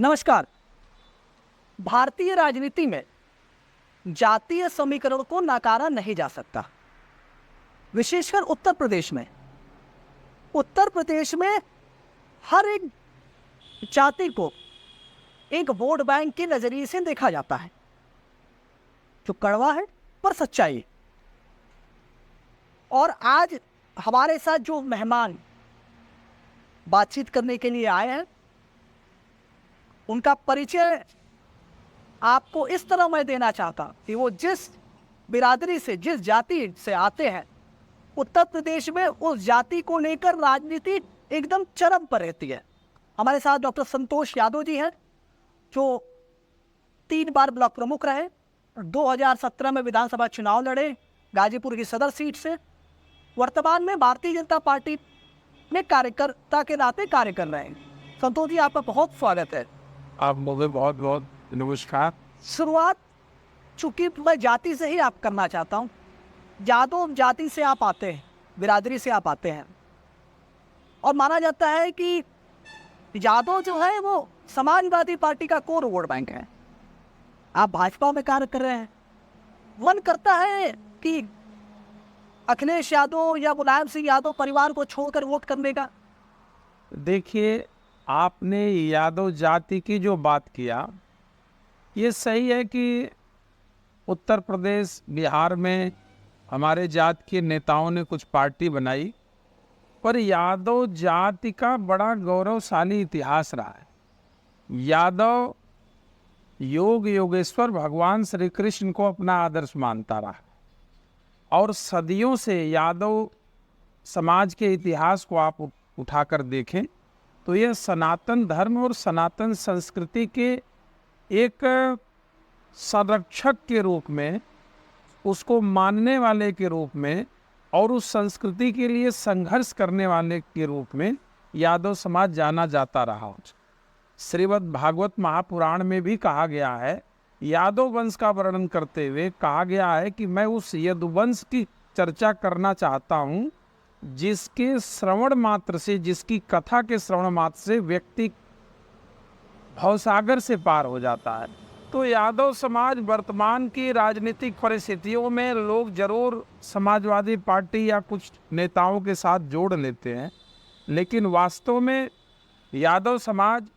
नमस्कार। भारतीय राजनीति में जातीय समीकरण को नकारा नहीं जा सकता, विशेषकर उत्तर प्रदेश में हर एक जाति को एक वोट बैंक के नजरिए से देखा जाता है, जो कड़वा है पर सच्चाई है। और आज हमारे साथ जो मेहमान बातचीत करने के लिए आए हैं, उनका परिचय आपको इस तरह मैं देना चाहता कि वो जिस बिरादरी से, जिस जाति से आते हैं, उत्तर प्रदेश में उस जाति को लेकर राजनीति एकदम चरम पर रहती है। हमारे साथ डॉक्टर संतोष यादव जी हैं, जो 3 बार ब्लॉक प्रमुख रहे, 2017 में विधानसभा चुनाव लड़े गाजीपुर की सदर सीट से। वर्तमान में भारतीय जनता पार्टी में कार्यकर्ता के नाते कार्य कर रहे हैं। संतोष जी, आपका बहुत स्वागत है। आप मुझे बहुत बहुत नमस्कार। शुरुआत चूंकि मैं जाति से ही आप करना चाहता हूँ। यादव जाति से आप आते हैं, बिरादरी से आप आते हैं, और माना जाता है कि यादव जो है वो समाजवादी पार्टी का कोर वोट बैंक है। आप भाजपा में कार्य कर रहे हैं। मन करता है कि अखिलेश यादव या मुलायम सिंह यादव परिवार को छोड़कर वोट करने का। देखिए, आपने यादव जाति की जो बात किया, ये सही है कि उत्तर प्रदेश, बिहार में हमारे जात के नेताओं ने कुछ पार्टी बनाई, पर यादव जाति का बड़ा गौरवशाली इतिहास रहा है। यादव योग योगेश्वर भगवान श्री कृष्ण को अपना आदर्श मानता रहा, और सदियों से यादव समाज के इतिहास को आप उठाकर देखें तो यह सनातन धर्म और सनातन संस्कृति के एक संरक्षक के रूप में, उसको मानने वाले के रूप में, और उस संस्कृति के लिए संघर्ष करने वाले के रूप में यादव समाज जाना जाता रहा। श्रीमद् भागवत महापुराण में भी कहा गया है, यादव वंश का वर्णन करते हुए कहा गया है कि मैं उस यदुवंश की चर्चा करना चाहता हूँ जिसके श्रवण मात्र से, जिसकी कथा के श्रवण मात्र से व्यक्ति भवसागर से पार हो जाता है। तो यादव समाज वर्तमान की राजनीतिक परिस्थितियों में लोग जरूर समाजवादी पार्टी या कुछ नेताओं के साथ जोड़ लेते हैं, लेकिन वास्तव में यादव समाज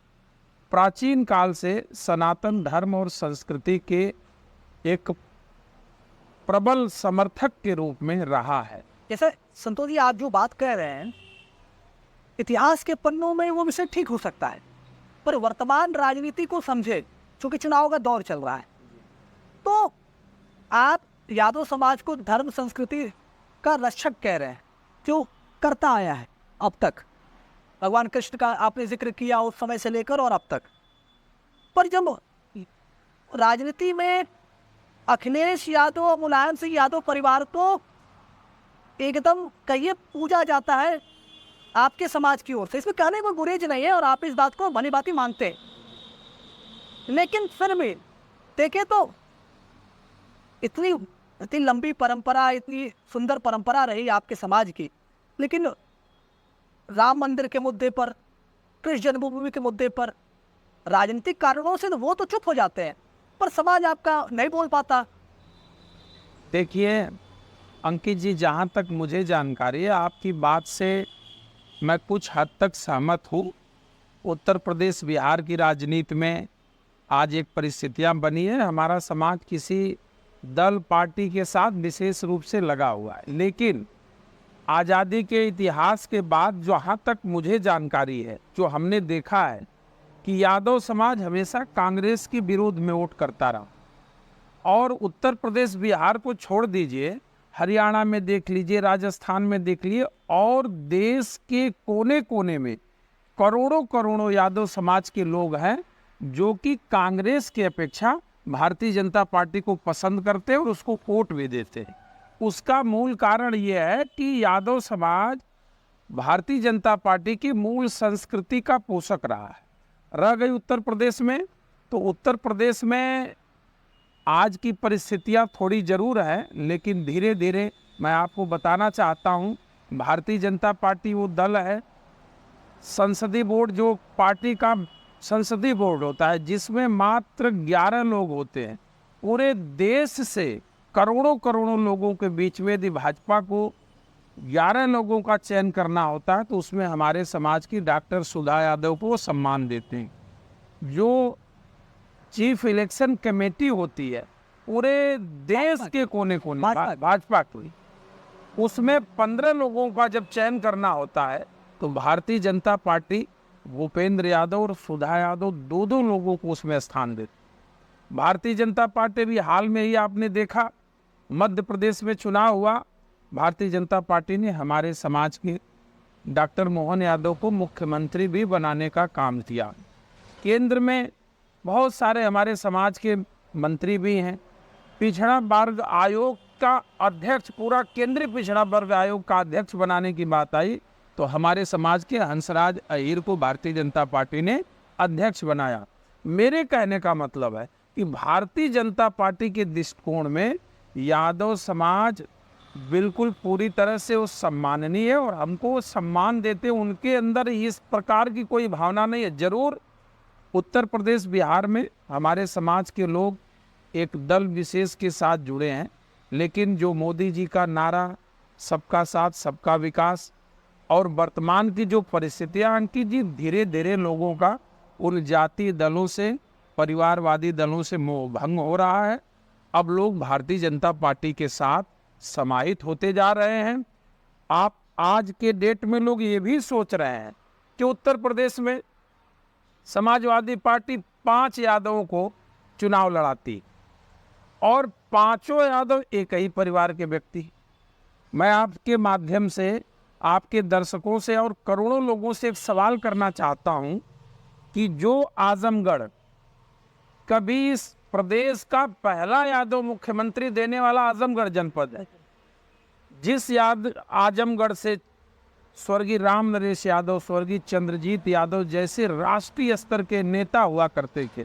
प्राचीन काल से सनातन धर्म और संस्कृति के एक प्रबल समर्थक के रूप में रहा है। जैसे संतोष जी, आप जो बात कह रहे हैं, इतिहास के पन्नों में वो विषय ठीक हो सकता है, पर वर्तमान राजनीति को समझे, चूंकि चुनाव का दौर चल रहा है, तो आप यादव समाज को धर्म संस्कृति का रक्षक कह रहे हैं, जो करता आया है अब तक। भगवान कृष्ण का आपने जिक्र किया उस समय से लेकर और अब तक। पर जब राजनीति में अखिलेश यादव और मुलायम सिंह यादव परिवार को एकदम कहिए पूजा जाता है आपके समाज की ओर से, इसमें कहने कोई गुरेज नहीं है और आप इस बात को भली भांति मानते हैं, लेकिन फिर भी देखें तो इतनी लंबी परंपरा, इतनी सुंदर परंपरा रही आपके समाज की, लेकिन राम मंदिर के मुद्दे पर, कृष्ण जन्मभूमि के मुद्दे पर, राजनीतिक कारणों से तो वो तो चुप हो जाते हैं, पर समाज आपका नहीं बोल पाता। देखिए अंकित जी, जहाँ तक मुझे जानकारी है, आपकी बात से मैं कुछ हद तक सहमत हूँ। उत्तर प्रदेश, बिहार की राजनीति में आज एक परिस्थितियाँ बनी है, हमारा समाज किसी दल पार्टी के साथ विशेष रूप से लगा हुआ है, लेकिन आज़ादी के इतिहास के बाद जहाँ तक मुझे जानकारी है, जो हमने देखा है कि यादव समाज हमेशा कांग्रेस के विरोध में वोट करता रहा, और उत्तर प्रदेश, बिहार को छोड़ दीजिए, हरियाणा में देख लीजिए, राजस्थान में देख लीजिए, और देश के कोने कोने में करोड़ों करोड़ों यादव समाज के लोग हैं जो कि कांग्रेस की अपेक्षा भारतीय जनता पार्टी को पसंद करते हैं और उसको वोट भी देते हैं। उसका मूल कारण ये है कि यादव समाज भारतीय जनता पार्टी की मूल संस्कृति का पोषक रहा है। रह गई उत्तर प्रदेश में, तो उत्तर प्रदेश में आज की परिस्थितियां थोड़ी ज़रूर है, लेकिन धीरे धीरे मैं आपको बताना चाहता हूं, भारतीय जनता पार्टी वो दल है, संसदीय बोर्ड जो पार्टी का संसदीय बोर्ड होता है जिसमें मात्र 11 लोग होते हैं। पूरे देश से करोड़ों करोड़ों लोगों के बीच में यदि भाजपा को 11 लोगों का चयन करना होता है तो उसमें हमारे समाज की डॉक्टर सुधा यादव को वो सम्मान देते हैं। जो चीफ इलेक्शन कमेटी होती है पूरे देश के कोने कोने भाजपा की, उसमें 15 लोगों का जब चयन करना होता है तो भारतीय जनता पार्टी भूपेंद्र यादव और सुधा यादव दो लोगों को उसमें स्थान देती। भारतीय जनता पार्टी भी हाल में ही आपने देखा मध्य प्रदेश में चुनाव हुआ, भारतीय जनता पार्टी ने हमारे समाज के डॉक्टर मोहन यादव को मुख्यमंत्री भी बनाने का काम किया। केंद्र में बहुत सारे हमारे समाज के मंत्री भी हैं। पिछड़ा वर्ग आयोग का अध्यक्ष, पूरा केंद्रीय पिछड़ा वर्ग आयोग का अध्यक्ष बनाने की बात आई तो हमारे समाज के हंसराज अहीर को भारतीय जनता पार्टी ने अध्यक्ष बनाया। मेरे कहने का मतलब है कि भारतीय जनता पार्टी के दृष्टिकोण में यादव समाज बिल्कुल पूरी तरह से वो सम्माननीय है और हमको वो सम्मान देते, उनके अंदर इस प्रकार की कोई भावना नहीं है। जरूर उत्तर प्रदेश बिहार में हमारे समाज के लोग एक दल विशेष के साथ जुड़े हैं, लेकिन जो मोदी जी का नारा सबका साथ सबका विकास और वर्तमान की जो परिस्थितियाँ अंकित जी, धीरे धीरे लोगों का उन जातीय दलों से, परिवारवादी दलों से मोह भंग हो रहा है। अब लोग भारतीय जनता पार्टी के साथ समाहित होते जा रहे हैं। आप आज के डेट में लोग ये भी सोच रहे हैं कि उत्तर प्रदेश में समाजवादी पार्टी 5 यादवों को चुनाव लड़ाती और 5 यादव एक ही परिवार के व्यक्ति। मैं आपके माध्यम से आपके दर्शकों से और करोड़ों लोगों से एक सवाल करना चाहता हूं कि जो आजमगढ़ कभी इस प्रदेश का पहला यादव मुख्यमंत्री देने वाला आजमगढ़ जनपद है, जिस आजमगढ़ से स्वर्गीय राम नरेश यादव, स्वर्गीय चंद्रजीत यादव जैसे राष्ट्रीय स्तर के नेता हुआ करते थे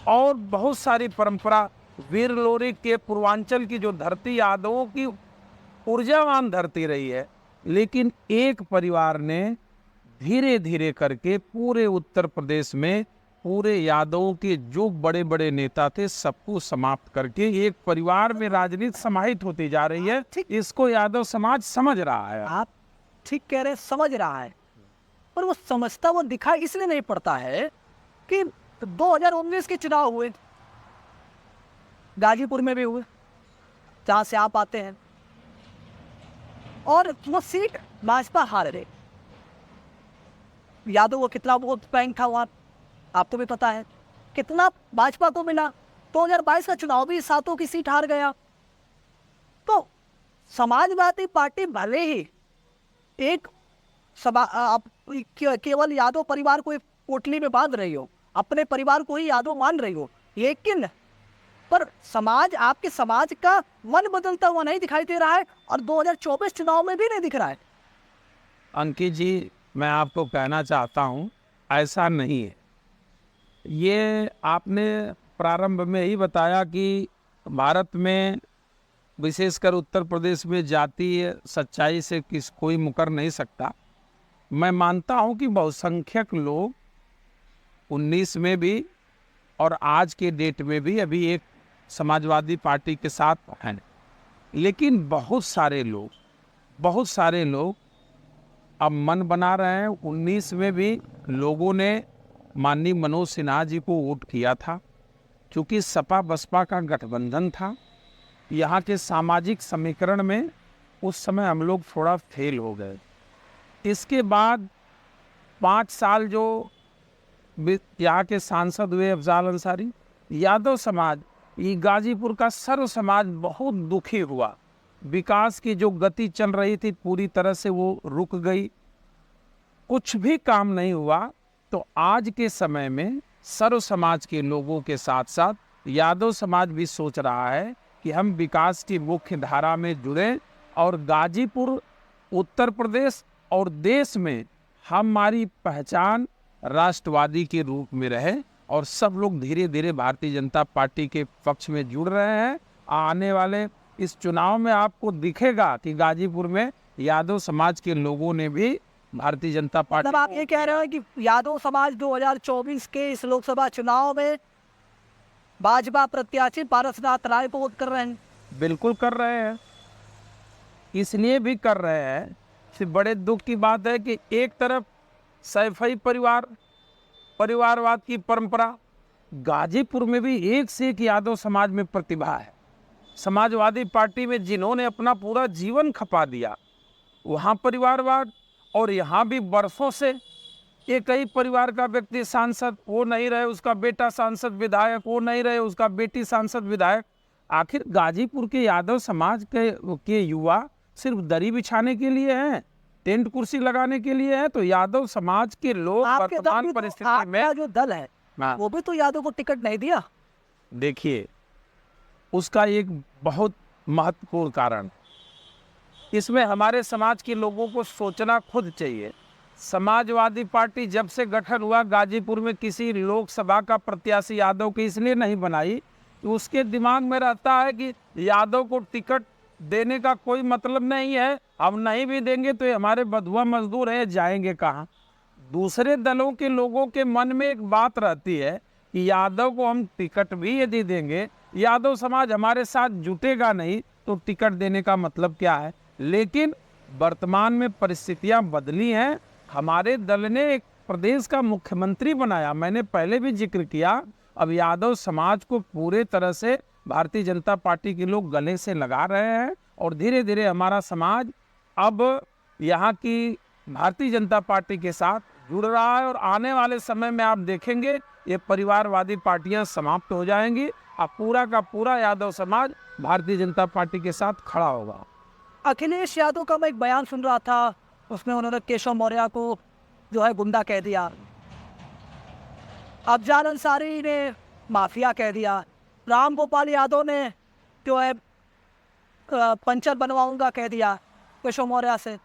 और बहुत सारी परंपरा, वीर लोरी के पूर्वांचल की जो धरती यादवों की ऊर्जावान धरती रही है, लेकिन एक परिवार ने धीरे धीरे करके पूरे उत्तर प्रदेश में पूरे यादवों के जो बड़े बड़े नेता थे सबको समाप्त करके एक परिवार में राजनीति समाहित होती जा रही है। इसको यादव समाज समझ रहा है। आप ठीक कह रहे हैं, समझ रहा है, पर वो समझता वो दिखाई इसलिए नहीं पड़ता है कि 2019 के चुनाव हुए, गाजीपुर में भी हुए जहां से आप आते हैं, और वो सीट भाजपा हार रहे। यादव को कितना वोट बैंक था वहां आपको भी पता है, कितना भाजपा को मिला। 2022 का चुनाव भी 7 की सीट हार गया। तो समाजवादी पार्टी भले ही एक आप केवल यादव परिवार को पोटली में बांध रही हो, अपने परिवार को ही यादव मान रही हो, लेकिन पर समाज, आपके समाज का मन बदलता हुआ नहीं दिखाई दे रहा है और 2024 चुनाव में भी नहीं दिख रहा है। अंकित जी, मैं आपको कहना चाहता हूं, ऐसा नहीं है। ये आपने प्रारंभ में ही बताया कि भारत में विशेषकर उत्तर प्रदेश में जातीय सच्चाई से कोई मुकर नहीं सकता। मैं मानता हूं कि बहुसंख्यक लोग 19 में भी और आज के डेट में भी अभी एक समाजवादी पार्टी के साथ हैं, लेकिन बहुत सारे लोग अब मन बना रहे हैं। 19 में भी लोगों ने माननीय मनोज सिन्हा जी को वोट किया था, क्योंकि सपा बसपा का गठबंधन था। यहाँ के सामाजिक समीकरण में उस समय हम लोग थोड़ा फेल हो गए। इसके बाद 5 साल जो यहाँ के सांसद हुए अफजाल अंसारी, यादव समाज, ये गाजीपुर का सर्व समाज बहुत दुखी हुआ। विकास की जो गति चल रही थी पूरी तरह से वो रुक गई, कुछ भी काम नहीं हुआ। तो आज के समय में सर्व समाज के लोगों के साथ साथ यादव समाज भी सोच रहा है कि हम विकास की मुख्य धारा में जुड़ें और गाजीपुर, उत्तर प्रदेश और देश में हमारी पहचान राष्ट्रवादी के रूप में रहे और सब लोग धीरे धीरे भारतीय जनता पार्टी के पक्ष में जुड़ रहे हैं। आने वाले इस चुनाव में आपको दिखेगा कि गाजीपुर में यादव समाज के लोगों ने भी भारतीय जनता पार्टी। मतलब आप ये कह रहे हो कि यादव समाज 2024 के इस लोकसभा चुनाव में भाजपा प्रत्याशी पारसनाथ राय को वोट कर रहे हैं? बिल्कुल कर रहे हैं, इसलिए भी कर रहे हैं। सिर्फ बड़े दुख की बात है कि एक तरफ सैफई परिवारवाद की परंपरा, गाजीपुर में भी एक से एक यादव समाज में प्रतिभा है। समाजवादी पार्टी में जिन्होंने अपना पूरा जीवन खपा दिया, वहाँ परिवारवाद, और यहाँ भी बरसों से एक ही परिवार का व्यक्ति सांसद, वो नहीं रहे उसका बेटा सांसद विधायक, वो नहीं रहे उसका बेटी सांसद विधायक। आखिर गाजीपुर के यादव समाज के युवा सिर्फ दरी बिछाने के लिए हैं, टेंट कुर्सी लगाने के लिए हैं? तो यादव समाज के लोग आपके दल वर्तमान भी तो, परिस्थिति में, आपका जो दल है हाँ, वो भी तो यादव को टिकट नहीं दिया। देखिए उसका एक बहुत महत्वपूर्ण कारण, इसमें हमारे समाज के लोगों को सोचना खुद चाहिए। समाजवादी पार्टी जब से गठन हुआ, गाजीपुर में किसी लोकसभा का प्रत्याशी यादव के इसलिए नहीं बनाई कि उसके दिमाग में रहता है कि यादव को टिकट देने का कोई मतलब नहीं है, हम नहीं भी देंगे तो ये हमारे बधुआ मजदूर हैं, जाएंगे कहाँ। दूसरे दलों के लोगों के मन में एक बात रहती है कि यादव को हम टिकट भी यदि देंगे, यादव समाज हमारे साथ जुटेगा नहीं, तो टिकट देने का मतलब क्या है। लेकिन वर्तमान में परिस्थितियां बदली हैं। हमारे दल ने एक प्रदेश का मुख्यमंत्री बनाया, मैंने पहले भी जिक्र किया। अब यादव समाज को पूरे तरह से भारतीय जनता पार्टी के लोग गले से लगा रहे हैं, और धीरे धीरे हमारा समाज अब यहाँ की भारतीय जनता पार्टी के साथ जुड़ रहा है। और आने वाले समय में आप देखेंगे ये परिवारवादी पार्टियां समाप्त हो जाएंगी, अब पूरा का पूरा यादव समाज भारतीय जनता पार्टी के साथ खड़ा होगा। अखिलेश यादव का मैं एक बयान सुन रहा था, उसमें उन्होंने केशव मौर्य को जो है गुंडा कह दिया, अफजाल अंसारी ने माफिया कह दिया, राम गोपाल यादव ने जो है पंचर बनवाऊंगा कह दिया केशव मौर्य से।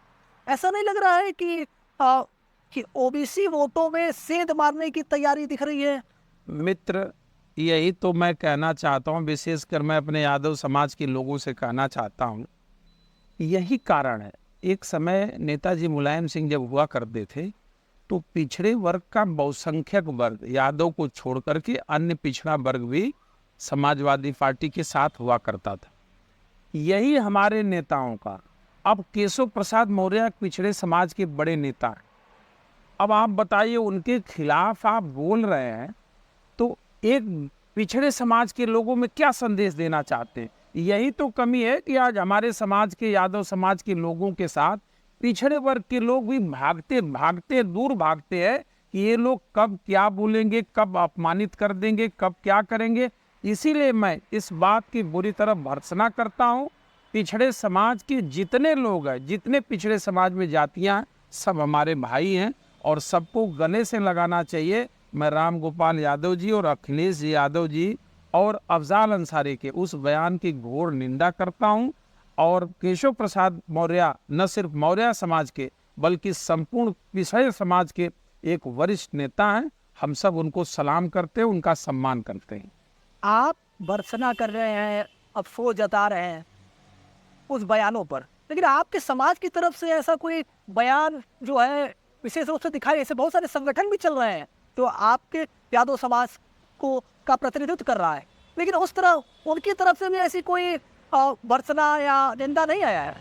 ऐसा नहीं लग रहा है कि ओबीसी वोटों में सेंध मारने की तैयारी दिख रही है? मित्र, यही तो मैं कहना चाहता हूँ, विशेषकर मैं अपने यादव समाज के लोगों से कहना चाहता हूँ, यही कारण है। एक समय नेताजी मुलायम सिंह जब हुआ करते थे, तो पिछड़े वर्ग का बहुसंख्यक वर्ग, यादव को छोड़ करके अन्य पिछड़ा वर्ग भी समाजवादी पार्टी के साथ हुआ करता था। यही हमारे नेताओं का, अब केशव प्रसाद मौर्य पिछड़े समाज के बड़े नेता हैं। अब आप बताइए, उनके खिलाफ आप बोल रहे हैं तो एक पिछड़े समाज के लोगों में क्या संदेश देना चाहते हैं? यही तो कमी है कि आज हमारे समाज के, यादव समाज के लोगों के साथ पिछड़े वर्ग के लोग भी भागते दूर भागते हैं कि ये लोग कब क्या बोलेंगे, कब अपमानित कर देंगे, कब क्या करेंगे। इसीलिए मैं इस बात की बुरी तरह भर्त्सना करता हूँ। पिछड़े समाज के जितने लोग हैं, जितने पिछड़े समाज में जातियाँ हैं, सब हमारे भाई हैं और सबको गले से लगाना चाहिए। मैं राम गोपाल यादव जी और अखिलेश यादव जी और अफजाल अंसारी के उस बयान की घोर निंदा करता हूं। और केशव प्रसाद मौर्य न सिर्फ मौर्य समाज के बल्कि संपूर्ण पिछड़े समाज के एक वरिष्ठ नेता हैं। हम सब उनको सलाम करते हैं, उनका सम्मान करते हैं। आप भर्त्सना कर रहे हैं, अफसोस जता रहे हैं उस बयानों पर, लेकिन आपके समाज की तरफ से ऐसा कोई बयान जो है विशेष रूप से दिखाई, ऐसे बहुत सारे संगठन भी चल रहे हैं तो आपके यादव समाज को का प्रतिनिधित्व कर रहा है, लेकिन उस तरह उनकी तरफ से भी ऐसी कोई भर्त्सना या निंदा नहीं आया है।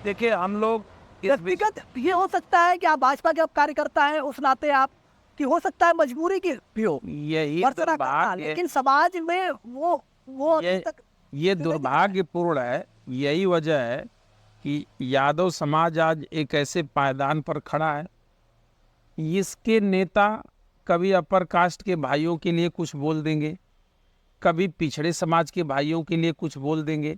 देखिए, हम लोग व्यक्तिगत ये हो सकता है कि आप भाजपा के कार्यकर्ता हैं, उस नाते आप कि हो सकता है मजबूरी की भी हो यही भर्त्सना करना, लेकिन समाज में वो अभी तक ये दुर्भाग्यपूर्ण है। यही वजह है कि यादव समाज आज एक ऐसे पायदान पर खड़ा है, इसके नेता कभी अपर कास्ट के भाइयों के लिए कुछ बोल देंगे, कभी पिछड़े समाज के भाइयों के लिए कुछ बोल देंगे,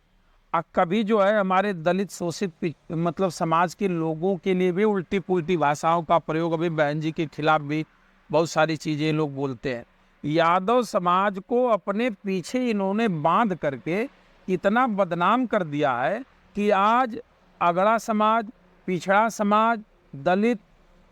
और कभी जो है हमारे दलित शोषित मतलब समाज के लोगों के लिए भी उल्टी पुल्टी भाषाओं का प्रयोग, अभी बहन जी के खिलाफ भी बहुत सारी चीज़ें लोग बोलते हैं। यादव समाज को अपने पीछे इन्होंने बांध करके इतना बदनाम कर दिया है कि आज अगड़ा समाज, पिछड़ा समाज, दलित,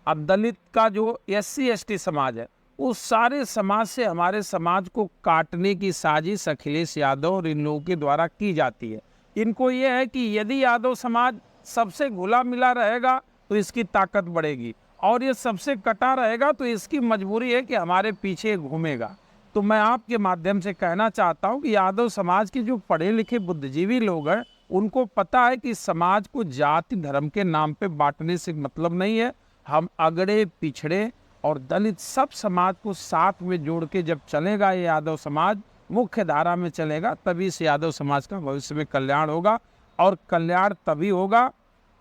अब दलित का जो SC ST समाज है, उस सारे समाज से हमारे समाज को काटने की साजिश अखिलेश यादव और इन लोगों के द्वारा की जाती है। इनको ये है कि यदि यादव समाज सबसे घुला मिला रहेगा तो इसकी ताकत बढ़ेगी, और ये सबसे कटा रहेगा तो इसकी मजबूरी है कि हमारे पीछे घूमेगा। तो मैं आपके माध्यम से कहना चाहता हूँ कि यादव समाज के जो पढ़े लिखे बुद्धिजीवी लोग हैं, उनको पता है कि समाज को जाति धर्म के नाम पे बांटने से मतलब नहीं है। हम अगड़े पिछड़े और दलित सब समाज को साथ में जोड़ के जब चलेगा ये यादव समाज, मुख्य धारा में चलेगा, तभी इस यादव समाज का भविष्य में कल्याण होगा। और कल्याण तभी होगा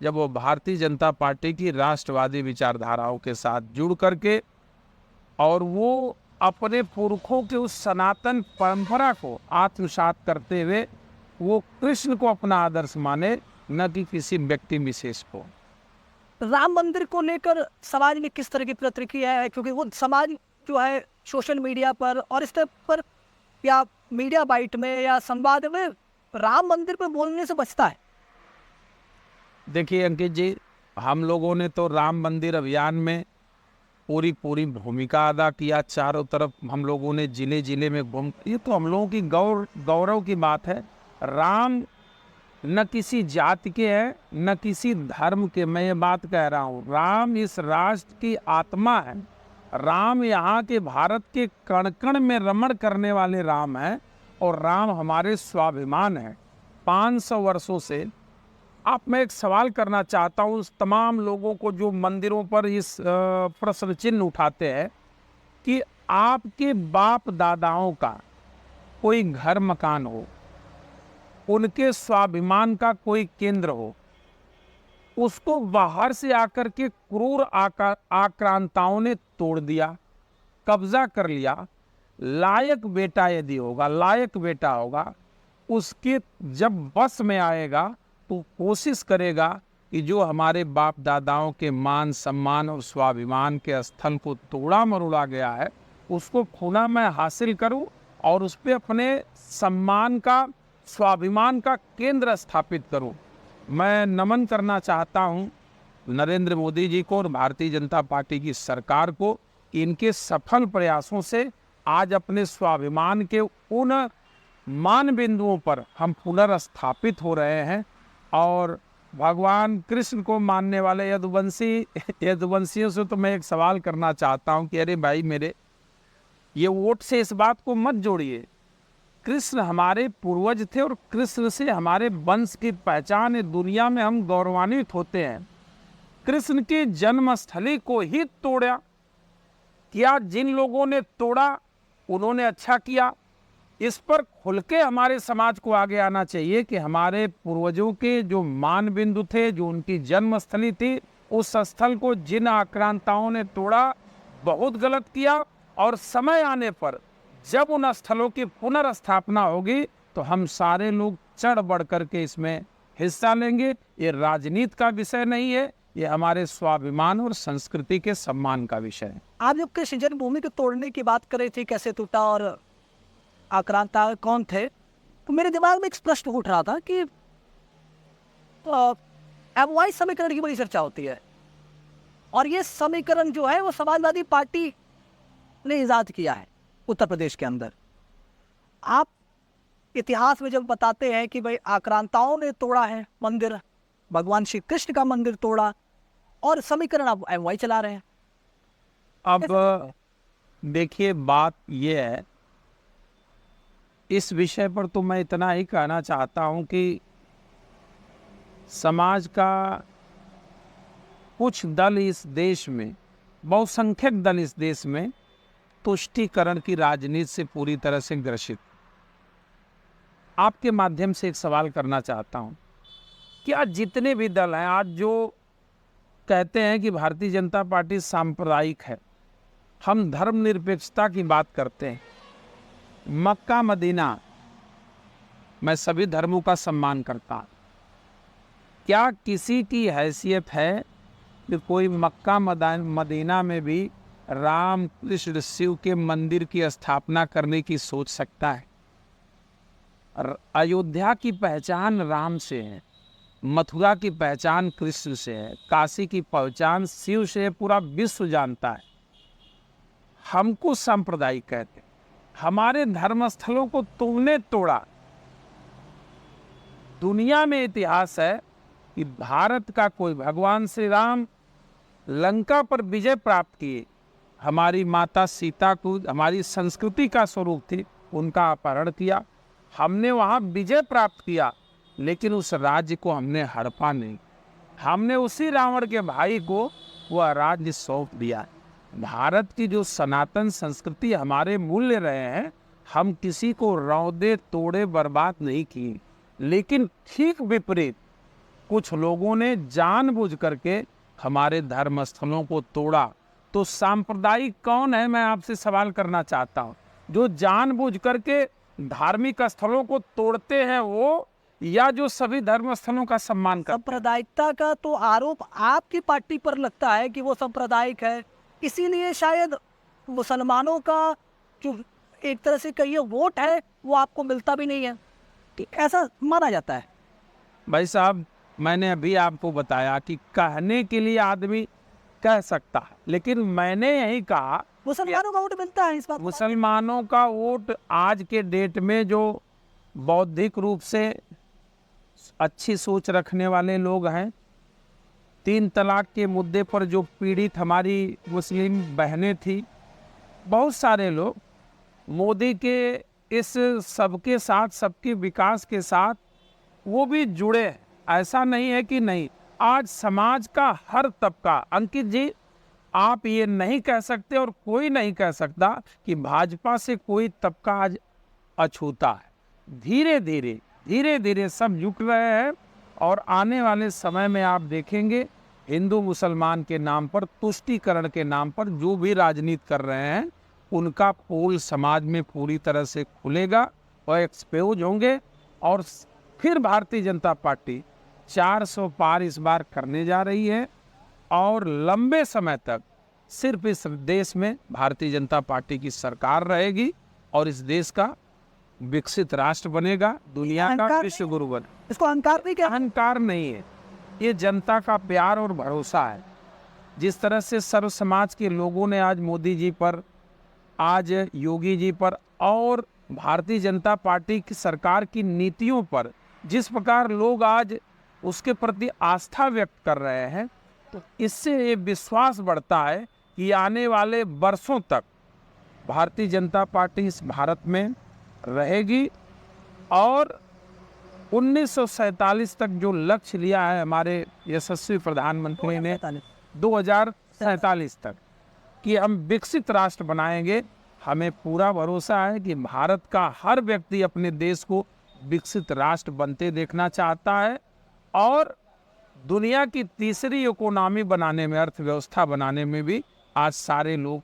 जब वो भारतीय जनता पार्टी की राष्ट्रवादी विचारधाराओं के साथ जुड़ करके, और वो अपने पुरखों के उस सनातन परंपरा को आत्मसात करते हुए वो कृष्ण को अपना आदर्श माने, न कि किसी व्यक्ति विशेष को। राम मंदिर को लेकर समाज में किस तरह की प्रतिक्रिया है? क्योंकि वो समाज जो है सोशल मीडिया पर और इस तरह पर या मीडिया बाइट में या संवाद में राम मंदिर पर बोलने से बचता है। देखिए अंकित जी, हम लोगों ने तो राम मंदिर अभियान में पूरी भूमिका अदा किया। चारों तरफ हम लोगों ने जिले जिले में घूम, ये तो हम लोगों की गौरव की बात है। राम न किसी जाति के हैं, न किसी धर्म के। मैं ये बात कह रहा हूँ, राम इस राष्ट्र की आत्मा है। राम यहाँ के भारत के कण कण में रमण करने वाले राम हैं, और राम हमारे स्वाभिमान हैं 500 वर्षों से। आप, मैं एक सवाल करना चाहता हूँ उस तमाम लोगों को जो मंदिरों पर इस प्रश्न चिन्ह उठाते हैं कि आपके बाप दादाओं का कोई घर मकान हो, उनके स्वाभिमान का कोई केंद्र हो, उसको बाहर से आकर के क्रूर आक्रांताओं ने तोड़ दिया, कब्जा कर लिया। लायक बेटा यदि होगा, लायक बेटा होगा, उसके जब बस में आएगा तो कोशिश करेगा कि जो हमारे बाप दादाओं के मान सम्मान और स्वाभिमान के स्थल को तोड़ा मरोड़ा गया है, उसको पुनः मैं हासिल करूं और उस पर अपने सम्मान का, स्वाभिमान का केंद्र स्थापित करूं। मैं नमन करना चाहता हूं नरेंद्र मोदी जी को और भारतीय जनता पार्टी की सरकार को, इनके सफल प्रयासों से आज अपने स्वाभिमान के उन मान बिंदुओं पर हम पुनर्स्थापित हो रहे हैं। और भगवान कृष्ण को मानने वाले यदुवंशियों से तो मैं एक सवाल करना चाहता हूं कि अरे भाई मेरे, ये वोट से इस बात को मत जोड़िए। कृष्ण हमारे पूर्वज थे और कृष्ण से हमारे वंश की पहचान है, दुनिया में हम गौरवान्वित होते हैं। कृष्ण की जन्मस्थली को ही तोड़ा, क्या जिन लोगों ने तोड़ा उन्होंने अच्छा किया। इस पर खुल के हमारे समाज को आगे आना चाहिए कि हमारे पूर्वजों के जो मान बिंदु थे, जो उनकी जन्मस्थली थी, उस स्थल को जिन आक्रांताओं ने तोड़ा, बहुत गलत किया। और समय आने पर जब उन स्थलों की पुनर्स्थापना होगी तो हम सारे लोग चढ़ बढ़ करके इसमें हिस्सा लेंगे। ये राजनीति का विषय नहीं है, ये हमारे स्वाभिमान और संस्कृति के सम्मान का विषय है। आप जब कृष्ण जन्मभूमि को तोड़ने की बात कर रहे थे, कैसे टूटा और आक्रांता कौन थे, तो मेरे दिमाग में एक प्रश्न उठ रहा था कि एमवाई समीकरण की बड़ी चर्चा होती है, और ये समीकरण जो है वो समाजवादी पार्टी ने इजाद किया है उत्तर प्रदेश के अंदर। आप इतिहास में जब बताते हैं कि भाई आक्रांताओं ने तोड़ा है मंदिर, भगवान श्री कृष्ण का मंदिर तोड़ा, और समीकरण आप एमवाई चला रहे हैं। अब देखिए, बात ये है, इस विषय पर तो मैं इतना ही कहना चाहता हूं कि समाज का कुछ दल इस देश में, बहुसंख्यक दल इस देश में तुष्टीकरण की राजनीति से पूरी तरह से ग्रसित। आपके माध्यम से एक सवाल करना चाहता हूं, क्या जितने भी दल हैं आज जो कहते हैं कि भारतीय जनता पार्टी सांप्रदायिक है, हम धर्मनिरपेक्षता की बात करते हैं, मक्का मदीना, मैं सभी धर्मों का सम्मान करता हूं, क्या किसी की हैसियत है कि कोई मक्का मदीना में भी राम कृष्ण शिव के मंदिर की स्थापना करने की सोच सकता है? अयोध्या की पहचान राम से है, मथुरा की पहचान कृष्ण से है, काशी की पहचान शिव से है, पूरा विश्व जानता है। हमको सांप्रदायिक कहते हैं। हमारे धर्मस्थलों को तुमने तोड़ा। दुनिया में इतिहास है कि भारत का कोई, भगवान श्री राम लंका पर विजय प्राप्त किए, हमारी माता सीता को, हमारी संस्कृति का स्वरूप थी, उनका अपहरण किया, हमने वहाँ विजय प्राप्त किया, लेकिन उस राज्य को हमने हड़पा नहीं। हमने उसी रावण के भाई को वह राज्य सौंप दिया। भारत की जो सनातन संस्कृति, हमारे मूल्य रहे हैं, हम किसी को रौंदे तोड़े बर्बाद नहीं किए, लेकिन ठीक विपरीत कुछ लोगों ने जानबूझ करके हमारे धर्म स्थलों को तोड़ा। तो सांप्रदायिक कौन है, मैं आपसे सवाल करना चाहता हूँ, जो जानबूझ करके धार्मिक स्थलों को तोड़ते हैं वो, या जो सभी धर्म स्थलों का सम्मान करते हैं? सांप्रदायिकता का तो आरोप आपकी पार्टी पर लगता है कि वो सांप्रदायिक है, इसीलिए शायद मुसलमानों का जो एक तरह से कहिए वोट है वो आपको मिलता भी नहीं है, ऐसा माना जाता है। भाई साहब, मैंने अभी आपको बताया कि कहने के लिए आदमी कह सकता है, लेकिन मैंने यही कहा मुसलमानों का वोट मिलता है इस बात। मुसलमानों का वोट आज के डेट में जो बौद्धिक रूप से अच्छी सोच रखने वाले लोग हैं, 3 तलाक के मुद्दे पर जो पीड़ित हमारी मुस्लिम बहनें थी, बहुत सारे लोग मोदी के इस सबके साथ, सबके विकास के साथ वो भी जुड़े हैं। ऐसा नहीं है कि नहीं, आज समाज का हर तबका, अंकित जी आप ये नहीं कह सकते और कोई नहीं कह सकता कि भाजपा से कोई तबका आज अछूता है। धीरे धीरे सब झुक रहे हैं, और आने वाले समय में आप देखेंगे हिंदू मुसलमान के नाम पर, तुष्टीकरण के नाम पर जो भी राजनीति कर रहे हैं, उनका पोल समाज में पूरी तरह से खुलेगा और एक्सपोज होंगे, और फिर भारतीय जनता पार्टी 400 पार इस बार करने जा रही है, और लंबे समय तक सिर्फ इस देश में भारतीय जनता पार्टी की सरकार रहेगी, और इस देश का विकसित राष्ट्र बनेगा, दुनिया का विश्व गुरु बने। इसको अहंकार नहीं, क्या अहंकार नहीं है, ये जनता का प्यार और भरोसा है। जिस तरह से सर्व समाज के लोगों ने आज मोदी जी पर, आज योगी जी पर और भारतीय जनता पार्टी की सरकार की नीतियों पर जिस प्रकार लोग आज उसके प्रति आस्था व्यक्त कर रहे हैं, तो इससे ये विश्वास बढ़ता है कि आने वाले वर्षों तक भारतीय जनता पार्टी इस भारत में रहेगी, और 1947 तक जो लक्ष्य लिया है हमारे यशस्वी प्रधानमंत्री ने 2047 तक कि हम विकसित राष्ट्र बनाएंगे, हमें पूरा भरोसा है कि भारत का हर व्यक्ति अपने देश को विकसित राष्ट्र बनते देखना चाहता है, और दुनिया की तीसरी इकोनॉमी बनाने में, अर्थव्यवस्था बनाने में भी आज सारे लोग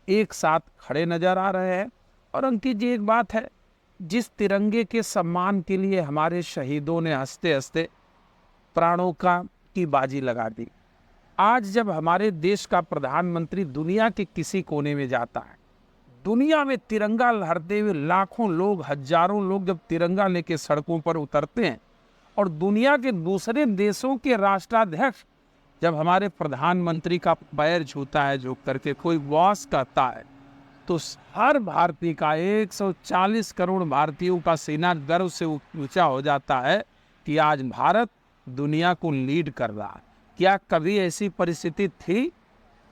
एक साथ खड़े नजर आ रहे हैं। और अंकित जी, एक बात है, जिस तिरंगे के सम्मान के लिए हमारे शहीदों ने हंसते हंसते प्राणों की बाजी लगा दी, आज जब हमारे देश का प्रधानमंत्री दुनिया के किसी कोने में जाता है, दुनिया में तिरंगा लहराते हुए लाखों लोग, हजारों लोग जब तिरंगा लेके सड़कों पर उतरते हैं, और दुनिया के दूसरे देशों के राष्ट्राध्यक्ष जब हमारे प्रधानमंत्री का पैर छूता है, झुक करके कोई वॉश करता है, तो हर भारतीय का, 140 करोड़ भारतीयों का सीना गर्व से ऊंचा हो जाता है कि आज भारत दुनिया को लीड कर रहा है। क्या कभी ऐसी परिस्थिति थी?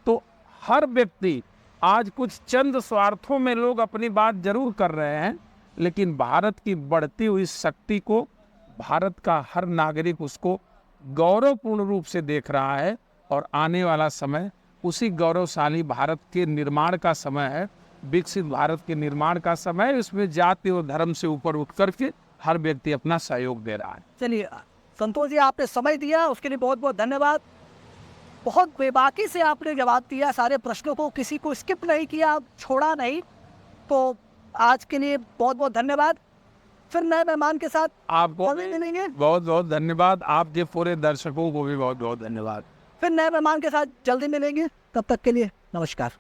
तो हर व्यक्ति, आज कुछ चंद स्वार्थों में लोग अपनी बात जरूर कर रहे हैं, लेकिन भारत की बढ़ती हुई शक्ति को भारत का हर नागरिक उसको गौरवपूर्ण रूप से देख रहा है, और आने वाला समय उसी गौरवशाली भारत के निर्माण का समय है, विकसित भारत के निर्माण का समय है। इसमें जाति और धर्म से ऊपर उठ करके हर व्यक्ति अपना सहयोग दे रहा है। चलिए संतोष जी, आपने समय दिया उसके लिए बहुत बहुत धन्यवाद। बहुत बेबाकी से आपने जवाब दिया सारे प्रश्नों को, किसी को स्किप नहीं किया, छोड़ा नहीं, तो आज के लिए बहुत बहुत धन्यवाद। फिर नए मेहमान के साथ आपको मिलेंगे। बहुत बहुत धन्यवाद। आपके पूरे दर्शकों को भी बहुत बहुत धन्यवाद। फिर नए मेहमान के साथ जल्दी मिलेंगे, तब तक के लिए नमस्कार।